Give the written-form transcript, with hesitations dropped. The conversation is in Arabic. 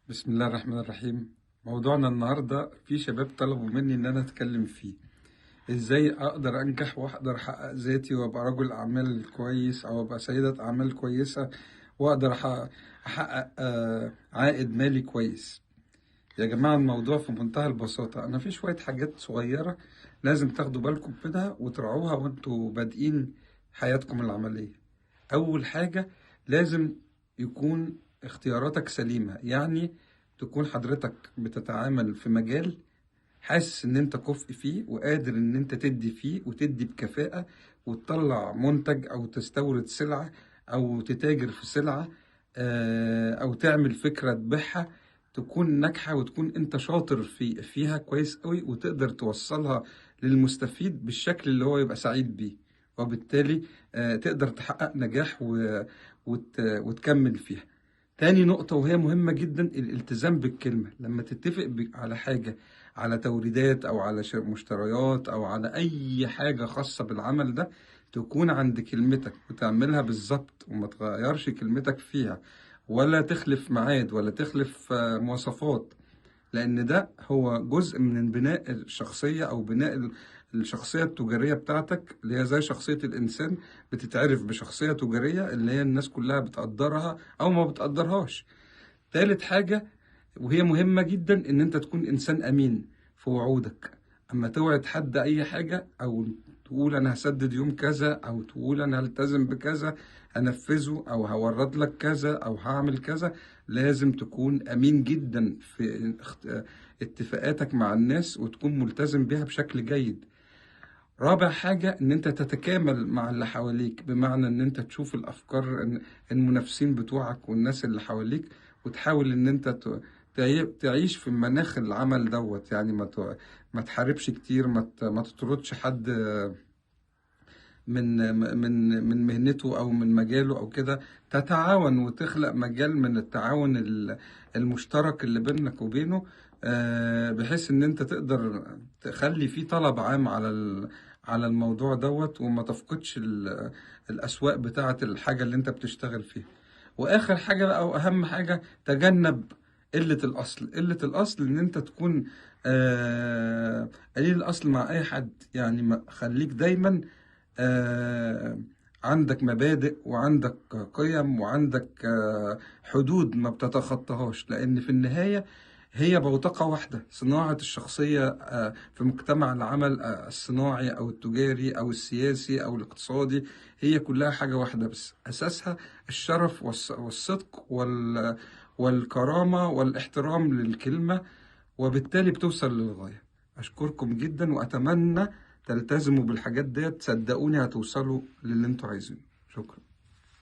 بسم الله الرحمن الرحيم. موضوعنا النهاردة في شباب طلبوا مني إن أنا أتكلم فيه إزاي أقدر أنجح وأقدر أحقق ذاتي وأبقى رجل أعمال كويس أو أبقى سيدة أعمال كويسة وأقدر أحقق عائد مالي كويس. يا جماعة الموضوع في منتهى البساطة، أنا في شوية حاجات صغيرة لازم تاخدوا بالكم منها وترعوها وأنتوا بادئين حياتكم العملية. أول حاجة لازم يكون اختياراتك سليمة، يعني تكون حضرتك بتتعامل في مجال حاسس ان انت كفء فيه وقادر ان انت تدي فيه وتدي بكفاءة وتطلع منتج او تستورد سلعة او تتاجر في سلعة، او تعمل فكرة تبيعها تكون ناجحة وتكون انت شاطر فيها كويس قوي وتقدر توصلها للمستفيد بالشكل اللي هو يبقى سعيد بيه، وبالتالي تقدر تحقق نجاح وتكمل فيها. تاني نقطة وهي مهمة جدا، الالتزام بالكلمة. لما تتفق على حاجة، على توريدات أو على مشتريات أو على أي حاجة خاصة بالعمل ده، تكون عند كلمتك وتعملها بالظبط وما تغيرش كلمتك فيها ولا تخلف ميعاد ولا تخلف مواصفات، لأن ده هو جزء من بناء الشخصية أو بناء الشخصية التجارية بتاعتك، اللي هي زي شخصية الإنسان بتتعرف بشخصية تجارية اللي هي الناس كلها بتقدرها أو ما بتقدرهاش. تالت حاجة وهي مهمة جدا، إن أنت تكون إنسان أمين في وعودك. أما توعد حد أي حاجة أو تقول أنا هسدد يوم كذا أو تقول أنا هلتزم بكذا هنفذه أو هورد لك كذا أو هعمل كذا، لازم تكون أمين جدا في اتفاقاتك مع الناس وتكون ملتزم بها بشكل جيد. رابع حاجة إن أنت تتكامل مع اللي حواليك، بمعنى إن أنت تشوف الأفكار المنافسين بتوعك والناس اللي حواليك وتحاول إن أنت تعيش في مناخ العمل دوت، يعني ما تحاربش كتير، ما تطردش حد من مهنته او من مجاله او كده. تتعاون وتخلق مجال من التعاون المشترك اللي بينك وبينه، بحيث ان انت تقدر تخلي فيه طلب عام على الموضوع دوت وما تفقدش الاسواق بتاعه الحاجة اللي انت بتشتغل فيها. واخر حاجة بقى واهم حاجة، تجنب قلة الأصل. قلة الأصل إن أنت تكون قليل الأصل مع أي حد، يعني خليك دايما آه، عندك مبادئ وعندك قيم وعندك حدود ما بتتخطاهاش، لأن في النهاية هي بوتقة واحدة. صناعة الشخصية في مجتمع العمل الصناعي أو التجاري أو السياسي أو الاقتصادي، هي كلها حاجة واحدة بس أساسها الشرف والصدق والكرامة والاحترام للكلمة، وبالتالي بتوصل للغاية. أشكركم جدا وأتمنى تلتزموا بالحاجات ديت، صدقوني هتوصلوا للي انتوا عايزينه. شكرا.